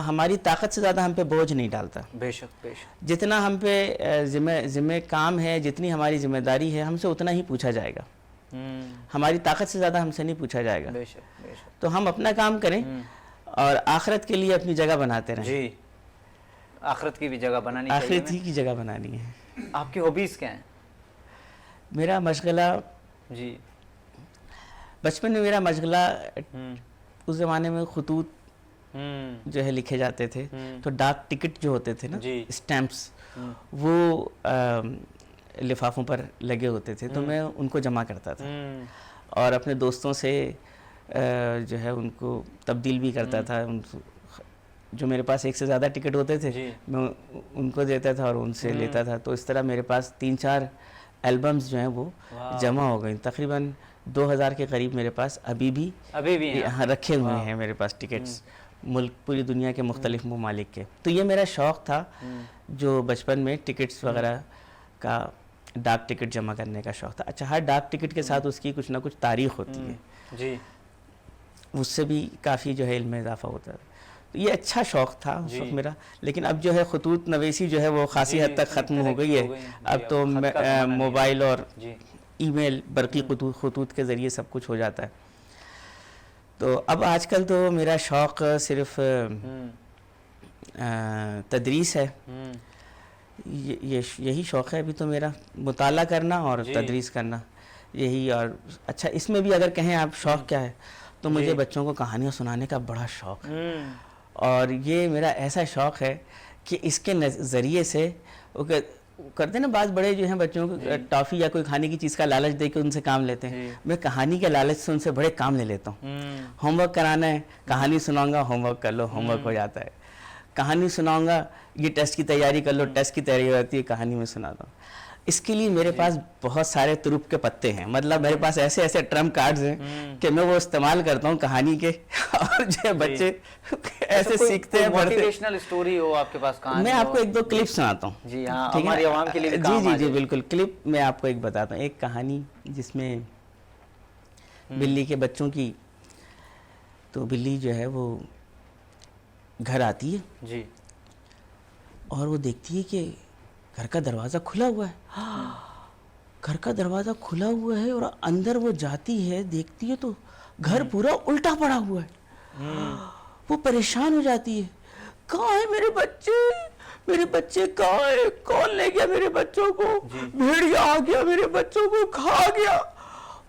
ہماری طاقت سے زیادہ ہم پہ بوجھ نہیں ڈالتا. بے شک بے شک. جتنا ہم پہ ذمہ کام ہے، جتنی ہماری ذمہ داری ہے، ہم سے اتنا ہی پوچھا جائے گا. ہماری طاقت سے زیادہ ہم سے نہیں پوچھا جائے گا. بے شک بے شک. تو ہم اپنا کام کریں اور آخرت کے لیے اپنی جگہ بناتے رہیں. جی، آخرت کی بھی جگہ بنانی چاہیے. آخرت ہی کی جگہ بنانی ہے. آپ کی ہابیز کیا ہیں؟ میرا مشغلہ، جی بچپن میں میرا مشغلہ اس زمانے میں خطوط جو ہے لکھے جاتے تھے، تو ڈاک ٹکٹ جو ہوتے تھے نا، اسٹیمپس، وہ لفافوں پر لگے ہوتے تھے، تو میں ان کو جمع کرتا تھا اور اپنے دوستوں سے جو ہے ان کو تبدیل بھی کرتا تھا. جو میرے پاس ایک سے زیادہ ٹکٹ ہوتے تھے میں ان کو دیتا تھا اور ان سے لیتا تھا. تو اس طرح میرے پاس 3-4 البمز جو ہیں وہ جمع ہو گئیں. تقریباً 2000 کے قریب میرے پاس ابھی بھی رکھے ہوئے ہیں میرے پاس ٹکٹس، ملک پوری دنیا کے مختلف ممالک کے. تو یہ میرا شوق تھا جو بچپن میں ٹکٹس وغیرہ کا، ڈاک ٹکٹ جمع کرنے کا شوق تھا. اچھا، ہر ڈاک ٹکٹ کے ساتھ اس کی کچھ نہ کچھ تاریخ ہوتی ہے، جی اس سے بھی کافی جو ہے علم میں اضافہ ہوتا ہے. تو یہ اچھا شوق تھا اس وقت میرا. لیکن اب جو ہے خطوط نویسی جو ہے وہ خاصی حد تک ختم ہو گئی ہے. اب تو موبائل اور ای میل، برقی خطوط کے ذریعے سب کچھ ہو جاتا ہے. تو اب آج کل تو میرا شوق صرف تدریس ہے. یہی شوق ہے ابھی تو میرا، مطالعہ کرنا اور تدریس کرنا یہی. اور اچھا، اس میں بھی اگر کہیں آپ شوق کیا ہے تو مجھے بچوں کو کہانیاں سنانے کا بڑا شوق ہے. اور یہ میرا ایسا شوق ہے کہ اس کے ذریعے سے کرتے نا بعض بڑے جو ہیں بچوں کو ٹافی یا کوئی کھانے کی چیز کا لالچ دے کے ان سے کام لیتے ہیں. میں کہانی کے لالچ سے ان سے بڑے کام لے لیتا ہوں. ہوم ورک کرانا ہے، کہانی سناؤں گا، ہوم ورک کر لو، ہوم ورک ہو جاتا ہے. کہانی سناؤں گا، یہ ٹیسٹ کی تیاری کر لو، ٹیسٹ کی تیاری ہو جاتی ہے، کہانی میں سناتا ہوں. اس کے لیے میرے پاس بہت سارے ترپ کے پتے ہیں. مطلب میرے پاس ایسے ایسے ٹرمپ کارڈز ہیں کہ میں وہ استعمال کرتا ہوں کہانی کے، اور جو بچے ایسے سیکھتے ہیں. موٹیویشنل سٹوری ہو آپ کے پاس کہانی؟ میں آپ کو 1-2 کلپ سناتا ہوں. جی ہاں، ہماری عوام کے لیے بھی کام آ جائے. جی بالکل. کلپ میں آپ کو ایک بتاتا ہوں، ایک کہانی جس میں بلی کے بچوں کی. تو بلی جو ہے وہ گھر آتی ہے جی، اور وہ دیکھتی ہے کہ گھر کا دروازہ کھلا ہوا ہے. گھر کا دروازہ کھلا ہوا ہے اور اندر وہ جاتی ہے، دیکھتی ہے تو گھر پورا الٹا پڑا ہوا ہے. وہ پریشان ہو جاتی ہے، کہاں ہے میرے بچے، میرے بچے کہاں ہے، کون لے گیا میرے بچوں کو، بھیڑیا آ گیا میرے بچوں کو کھا گیا.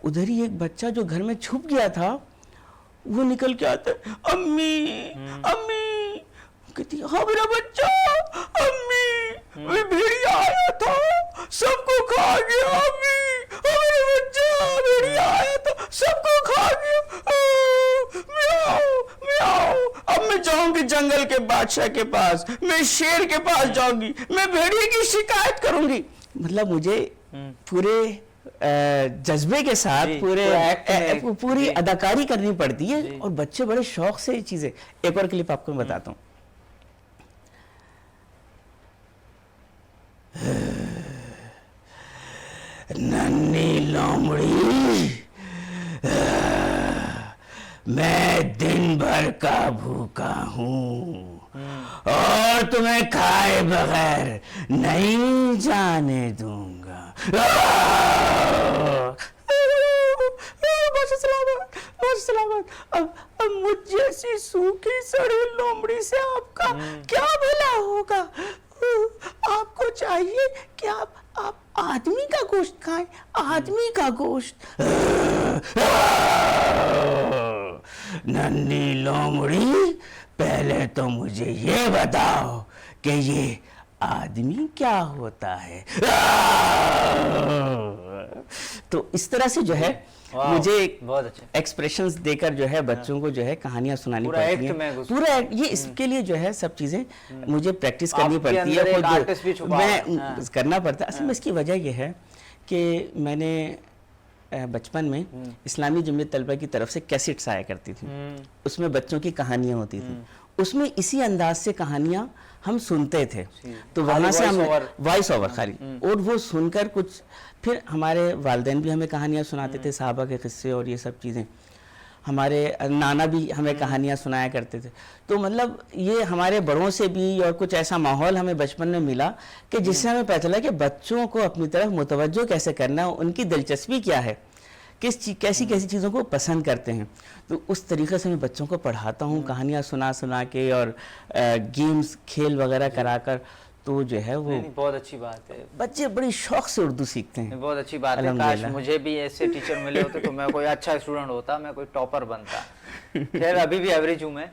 ادھر ہی ایک بچہ جو گھر میں چھپ گیا تھا وہ نکل کے آتا ہے، امی امی. کہتی ہاں میرا بچہ، امی میں بھیڑیا آیا تھا سب کو کھا گیا، امی میرا بچہ، بھیڑیا آیا تھا سب کو کھا گیا، میاؤ. اب میں جاؤں گی جنگل کے بادشاہ کے پاس، میں شیر کے پاس جاؤں گی، میں بھیڑیے کی شکایت کروں گی. مطلب مجھے پورے جذبے کے ساتھ پوری اداکاری کرنی پڑتی ہے، اور بچے بڑے شوق سے یہ چیزیں. ایک اور کلپ آپ کو بتاتا ہوں. ننھی لومڑی، میں دن بھر کا بھوکا ہوں اور تمہیں کھائے بغیر نہیں جانے دوں گا۔ اب مجھ جیسی سوکھی سڑی لومڑی سے آپ کا کیا بھلا ہوگا؟ آپ کو چاہیے کہ آپ آدمی کا گوشت کھائیں، آدمی کا گوشت۔ ننھی لومڑی، پہلے تو مجھے یہ بتاؤ کہ یہ آدمی کیا ہوتا ہے؟ تو اس طرح سے جو ہے مجھے ایکسپریشنز دے کر جو ہے بچوں کو جو ہے کہانیاں سنانی پڑتی ہیں، پورا یہ اس کے لیے جو ہے سب چیزیں مجھے پریکٹس کرنی پڑتی ہے، خود میں کرنا پڑتا ہے۔ اصل میں اس کی وجہ یہ ہے کہ میں نے بچپن میں اسلامی جمعیت طلبہ کی طرف سے کیسٹس آیا کرتی تھی، اس میں بچوں کی کہانیاں ہوتی تھیں، اس میں اسی انداز سے کہانیاں ہم سنتے تھے، تو وہاں سے ہم وائس اوور خالی، اور وہ سن کر کچھ پھر ہمارے والدین بھی ہمیں کہانیاں سناتے تھے، صحابہ کے قصے اور یہ سب چیزیں، ہمارے نانا بھی ہمیں کہانیاں سنایا کرتے تھے، تو مطلب یہ ہمارے بڑوں سے بھی اور کچھ ایسا ماحول ہمیں بچپن میں ملا کہ جس سے ہمیں پتہ چلا کہ بچوں کو اپنی طرف متوجہ کیسے کرنا ہے، ان کی دلچسپی کیا ہے، کیسی چیزوں کو پسند کرتے ہیں، تو اس طریقے سے میں بچوں کو پڑھاتا ہوں کہانیاں سنا کے اور گیمز کھیل وغیرہ کرا کر، تو جو ہے وہ بہت اچھی بات ہے، بچے بڑی شوق سے اردو سیکھتے ہیں۔ بہت اچھی بات ہے، کاش مجھے بھی ایسے ٹیچر ملے ہوتے تو میں کوئی اچھا اسٹوڈنٹ ہوتا، میں کوئی ٹاپر بنتا، خیر ابھی بھی ایوریج ہوں میں۔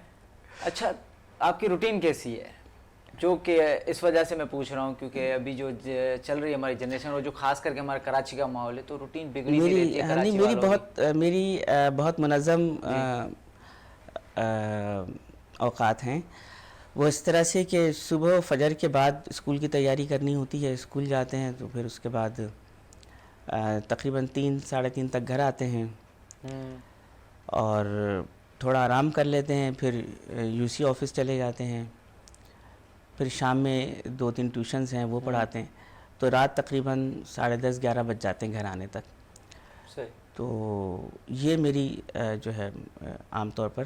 اچھا، آپ کی روٹین کیسی ہے؟ جو کہ اس وجہ سے میں پوچھ رہا ہوں کیونکہ ابھی جو چل رہی ہے ہماری جنریشن اور جو خاص کر کے ہمارے کراچی کا ماحول ہے، تو روٹین بگڑی سی رہتی ہے کراچی والوں کی۔ میری بہت منظم اوقات ہیں، وہ اس طرح سے کہ صبح فجر کے بعد اسکول کی تیاری کرنی ہوتی ہے، اسکول جاتے ہیں تو پھر اس کے بعد تقریباً 3 ساڑھے 3 تک گھر آتے ہیں اور تھوڑا آرام کر لیتے ہیں، پھر یو سی آفس چلے جاتے ہیں، پھر شام میں 2-3 ٹیوشنز ہیں وہ پڑھاتے ہیں، تو رات تقریباً 10:30 11 بج جاتے ہیں گھر آنے تک۔ تو یہ میری جو ہے عام طور پر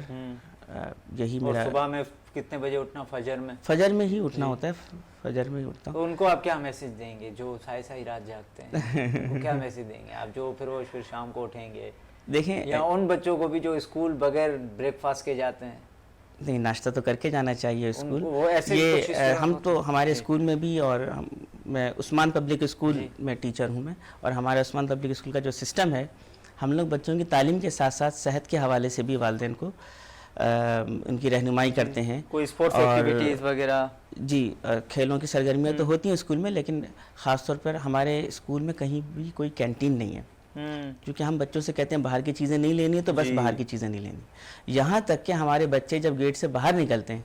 یہی میرا۔ صبح میں کتنے بجے اٹھنا؟ فجر میں؟ فجر میں ہی اٹھنا ہوتا ہے، فجر میں ہی اٹھتا ہوں۔ تو ان کو آپ کیا میسج دیں گے جو سائے رات جاگتے ہیں؟ ان کو کیا میسج دیں گے آپ جو پھر شام کو اٹھیں گے؟ دیکھیں، یا ان بچوں کو بھی جو اسکول بغیر بریک فاسٹ کے جاتے ہیں؟ نہیں، ناشتہ تو کر کے جانا چاہیے اسکول۔ یہ ہم تو ہمارے اسکول میں بھی، اور میں عثمان پبلک اسکول میں ٹیچر ہوں میں، اور ہمارے عثمان پبلک اسکول کا جو سسٹم ہے، ہم لوگ بچوں کی تعلیم کے ساتھ ساتھ صحت کے حوالے سے بھی والدین کو ان کی رہنمائی کرتے ہیں۔ کوئی اسپورٹس ایکٹیویٹیز وغیرہ؟ جی، کھیلوں کی سرگرمیاں تو ہوتی ہیں اسکول میں، لیکن خاص طور پر ہمارے اسکول میں کہیں بھی کوئی کینٹین نہیں ہے، کیونکہ ہم بچوں سے کہتے ہیں باہر کی چیزیں نہیں لینی تو بس باہر کی چیزیں نہیں لینی۔ یہاں تک کہ ہمارے بچے جب گیٹ سے باہر نکلتے ہیں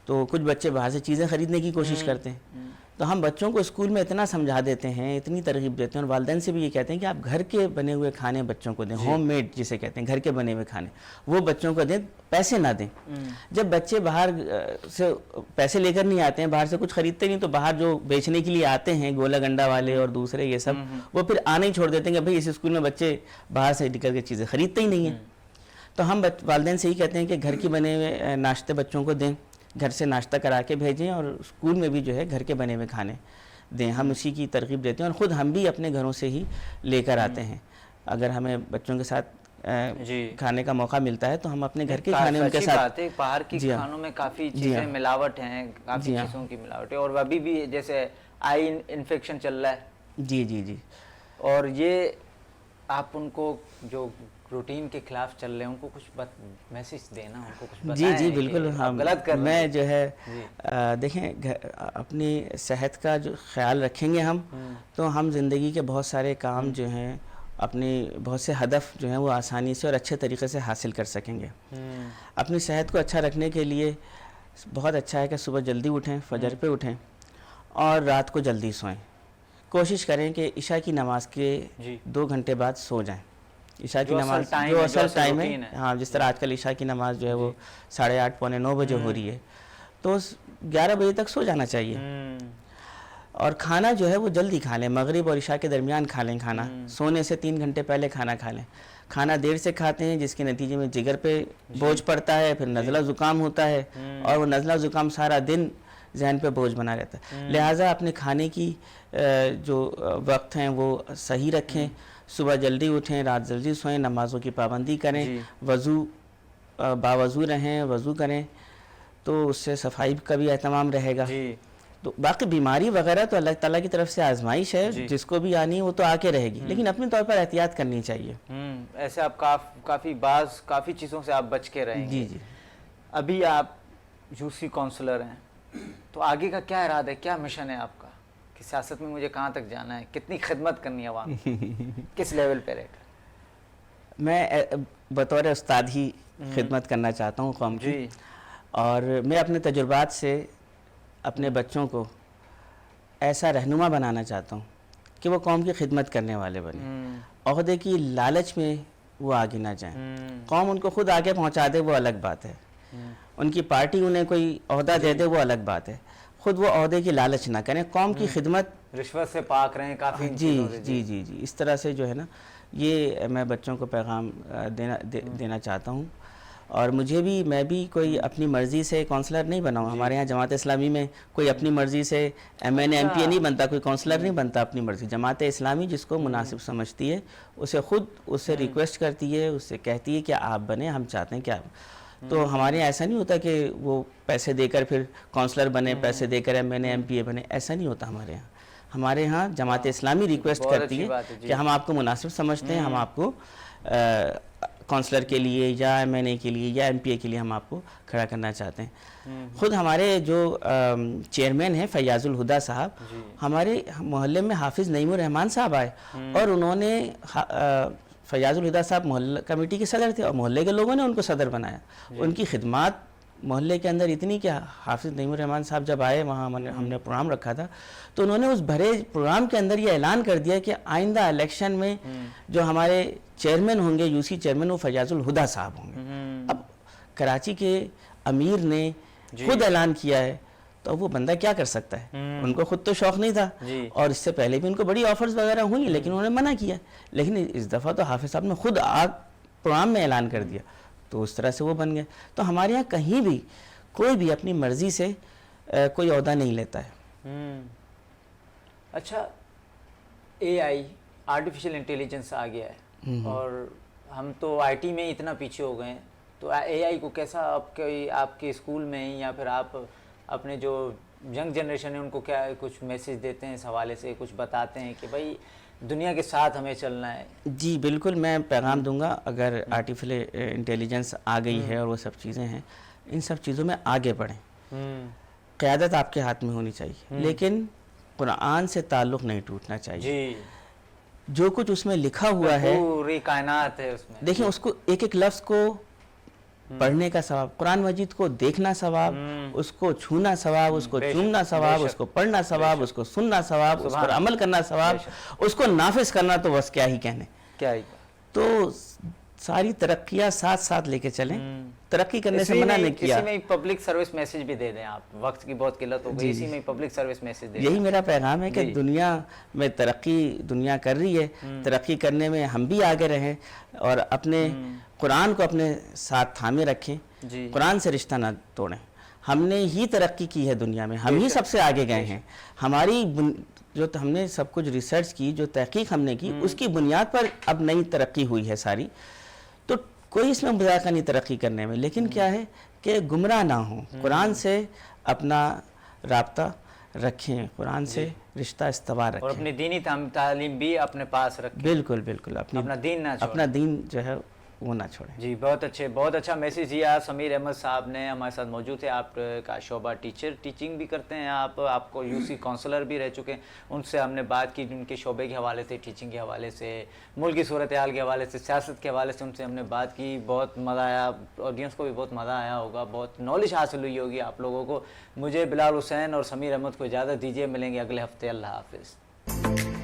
تو کچھ بچے باہر سے چیزیں خریدنے کی کوشش کرتے ہیں، تو ہم بچوں کو اسکول میں اتنا سمجھا دیتے ہیں، اتنی ترغیب دیتے ہیں، اور والدین سے بھی یہ کہتے ہیں کہ آپ گھر کے بنے ہوئے کھانے بچوں کو دیں، ہوم میڈ جسے کہتے ہیں، گھر کے بنے ہوئے کھانے وہ بچوں کو دیں، پیسے نہ دیں۔ جب بچے باہر سے پیسے لے کر نہیں آتے ہیں، باہر سے کچھ خریدتے نہیں، تو باہر جو بیچنے کے لیے آتے ہیں گولا گنڈا والے اور دوسرے یہ سب، وہ پھر آنا ہی چھوڑ دیتے ہیں کہ بھئی اس اسکول میں بچے باہر سے نکل کے چیزیں خریدتے ہی نہیں ہیں۔ تو ہم والدین سے ہی کہتے ہیں کہ گھر کے بنے ہوئے ناشتے بچوں کو دیں، گھر سے ناشتہ کرا کے بھیجیں، اور اسکول میں بھی جو ہے گھر کے بنے ہوئے کھانے دیں، ہم اسی کی ترغیب دیتے ہیں، اور خود ہم بھی اپنے گھروں سے ہی لے کر آتے ہیں۔ اگر ہمیں بچوں کے ساتھ کھانے کا موقع ملتا ہے تو ہم اپنے گھر کے کھانے ان کے ساتھ۔ باہر کی کھانوں میں کافی چیزیں ملاوٹ ہیں، کافی چیزوں کی ملاوٹ ہے، اور ابھی بھی جیسے آئی انفیکشن چل رہا ہے۔ جی جی جی، اور یہ آپ ان کو جو روٹین کے خلاف چل رہے ہیں ان کو کچھ میسج دینا، ان کو کچھ بتائیں۔ جی جی بالکل، غلط کر میں جو ہے دیکھیں اپنی صحت کا جو خیال رکھیں گے ہم، تو ہم زندگی کے بہت سارے کام جو ہیں، اپنی بہت سے ہدف جو ہیں وہ آسانی سے اور اچھے طریقے سے حاصل کر سکیں گے۔ اپنی صحت کو اچھا رکھنے کے لیے بہت اچھا ہے کہ صبح جلدی اٹھیں، فجر پہ اٹھیں، اور رات کو جلدی سوئیں۔ کوشش کریں کہ عشاء کی نماز کے 2 گھنٹے بعد سو جائیں۔ عشاء کی نماز جو اصل ٹائم ہے، ہاں، جس طرح آج کل عشاء کی نماز جو ہے وہ 8:30 پونے 9 بجے ہو رہی ہے، تو 11 بجے تک سو جانا چاہیے، اور کھانا جو ہے وہ جلدی کھا لیں، مغرب اور عشاء کے درمیان کھا لیں کھانا، سونے سے 3 گھنٹے پہلے کھانا کھا لیں. کھانا دیر سے کھاتے ہیں جس کے نتیجے میں جگر پہ بوجھ پڑتا ہے، پھر نزلہ زکام ہوتا ہے، اور وہ نزلہ زکام سارا دن ذہن پہ بوجھ بنا رہتا ہے. لہٰذا اپنے کھانے کی جو وقت ہیں وہ صحیح رکھیں، صبح جلدی اٹھیں، رات جلدی سوئیں، نمازوں کی پابندی کریں، وضو باوضو رہیں، وضو کریں، تو اس سے صفائی کا بھی اہتمام رہے گا. تو باقی بیماری وغیرہ تو اللہ تعالیٰ کی طرف سے آزمائش ہے، جس کو بھی آنی ہے وہ تو آ کے رہے گی، لیکن اپنے طور پر احتیاط کرنی چاہیے. ایسے آپ کافی چیزوں سے آپ بچ کے رہیں گے. جی. ابھی آپ یوسی کونسلر ہیں، تو آگے کا کیا ارادہ ہے، کیا مشن ہے آپ کا کہ سیاست میں مجھے کہاں تک جانا ہے، کتنی خدمت کرنی ہے عوام کی، کس لیول پہ رہ کر؟ میں بطور استاد ہی خدمت کرنا چاہتا ہوں قوم کی، اور میں اپنے تجربات سے اپنے بچوں کو ایسا رہنما بنانا چاہتا ہوں کہ وہ قوم کی خدمت کرنے والے بنیں، عہدے کی لالچ میں وہ آگے نہ جائیں. قوم ان کو خود آگے پہنچا دے وہ الگ بات ہے، ان کی پارٹی انہیں کوئی عہدہ دے دے وہ الگ بات ہے، خود وہ عہدے کی لالچ نہ کریں، قوم کی خدمت، رشوت سے پاک رہیں کافی. جی اس طرح سے جو ہے نا، یہ میں بچوں کو پیغام دینا چاہتا ہوں. اور میں بھی کوئی اپنی مرضی سے کونسلر نہیں بنا ہوں. ہمارے ہاں جماعت اسلامی میں کوئی اپنی مرضی سے M N A M P A نہیں بنتا، کوئی کونسلر نہیں بنتا اپنی مرضی. جماعت اسلامی جس کو مناسب سمجھتی ہے اس سے ریکویسٹ کرتی ہے، اس سے کہتی ہے کہ آپ بنیں، ہم چاہتے ہیں کہ آپ. تو ہمارے یہاں ایسا نہیں ہوتا کہ وہ پیسے دے کر پھر کونسلر بنے، پیسے دے کر M N A M P A بنے، ایسا نہیں ہوتا ہمارے یہاں. ہمارے ہاں جماعت اسلامی ریکویسٹ کرتی ہے کہ ہم آپ کو مناسب سمجھتے ہیں، ہم آپ کو کونسلر کے لیے یا ایم این اے کے لیے یا ایم پی اے کے لیے ہم آپ کو کھڑا کرنا چاہتے ہیں. خود ہمارے جو چیئرمین ہیں فیاض الہدا صاحب، ہمارے محلے میں حافظ نعیم الرحمان صاحب آئے، اور انہوں نے فیاض الہدا صاحب محلہ کمیٹی کے صدر تھے اور محلے کے لوگوں نے ان کو صدر بنایا. ان کی خدمات محلے کے اندر اتنی کہ حافظ نعیم الرحمان صاحب جب آئے، وہاں ہم نے پروگرام رکھا تھا، تو انہوں نے اس بھرے پروگرام کے اندر یہ اعلان کر دیا کہ آئندہ الیکشن میں جو ہمارے چیئرمین ہوں گے، یوسی چیئرمین، وہ فیاض الہدا صاحب ہوں گے. اب کراچی کے امیر نے خود اعلان کیا ہے تو وہ بندہ کیا کر سکتا ہے؟ ان کو خود تو شوق نہیں تھا، اور اس سے پہلے بھی ان کو بڑی آفرز وغیرہ ہوئی، لیکن انہوں نے منع کیا. لیکن اس دفعہ تو حافظ صاحب نے خود پروگرام میں اعلان کر دیا، تو اس طرح سے وہ بن گئے. تو ہمارے یہاں کہیں بھی کوئی بھی اپنی مرضی سے کوئی عہدہ نہیں لیتا ہے. اچھا، اے آئی آرٹیفیشل انٹیلیجنس آ گیا ہے، اور ہم تو آئی ٹی میں اتنا پیچھے ہو گئے ہیں، تو اے آئی کو کیسا آپ کے اسکول میں یا پھر آپ اپنے جو ینگ جنریشن ہے ان کو کیا کچھ میسیج دیتے ہیں اس حوالے سے، کچھ بتاتے ہیں کہ بھائی دنیا کے ساتھ ہمیں چلنا ہے؟ جی بالکل، میں پیغام دوں گا، اگر آرٹیفیشل انٹیلیجنس آ گئی ہے اور وہ سب چیزیں ہیں، ان سب چیزوں میں آگے بڑھیں. قیادت آپ کے ہاتھ میں ہونی چاہیے، لیکن قرآن سے تعلق نہیں ٹوٹنا چاہیے. جو کچھ اس میں لکھا ہوا ہے، پوری کائنات ہے اس میں. دیکھیں اس کو ایک ایک لفظ کو پڑھنے کا ثواب، قرآن مجید کو دیکھنا ثواب، اس کو چھونا ثواب، اس کو چومنا ثواب، اس کو پڑھنا ثواب، اس کو سننا ثواب، اس پر عمل کرنا ثواب، اس کو نافذ کرنا تو بس کیا ہی کہنے. تو ساری ترقیاں ساتھ ساتھ لے کے چلیں، ترقی کرنے سے منع نہیں کیا. اسی میں پبلک سروس میسیج بھی دے دیں آپ، وقت کی بہت قلت ہو گئی، اسی میں پبلک سروس میسیج دے دیں. یہی میرا پیغام ہے کہ دنیا میں دنیا کر رہی ہے، ترقی کرنے میں ہم بھی آگے رہیں، اور اپنے قرآن کو اپنے ساتھ تھامے رکھیں، قرآن سے رشتہ نہ توڑیں. ہم نے ہی ترقی کی ہے دنیا میں، ہم ہی سب سے آگے گئے ہیں. ہماری جو ہم نے سب کچھ ریسرچ کی، جو تحقیق ہم نے کی، اس کی بنیاد پر اب نئی ترقی ہوئی ہے ساری. تو کوئی اس میں مذاکرہ نہیں ترقی کرنے میں، لیکن کیا ہے کہ گمراہ نہ ہوں، قرآن سے اپنا رابطہ رکھیں، قرآن سے رشتہ استوار رکھیں، اور اپنی دینی تعلیم بھی اپنے پاس رکھیں. بالکل بالکل، اپنا دین نہ چھوڑیں، اپنا دین جو ہے وہ نہ چھوڑیں. جی بہت اچھا میسیج دیا. سمیر احمد صاحب نے ہمارے ساتھ موجود تھے. آپ کا شعبہ ٹیچنگ بھی کرتے ہیں، آپ کو یوسی کونسلر بھی رہ چکے ہیں. ان سے ہم نے بات کی ان کے شعبے کے حوالے سے، ٹیچنگ کے حوالے سے، ملک کی صورتحال کے حوالے سے، سیاست کے حوالے سے ان سے ہم نے بات کی. بہت مزہ آیا، آڈینس کو بھی بہت مزہ آیا ہوگا، بہت نالج حاصل ہوئی ہوگی آپ لوگوں کو. مجھے بلال حسین اور سمیر احمد کو اجازت دیجیے، ملیں گے اگلے ہفتے. اللہ حافظ.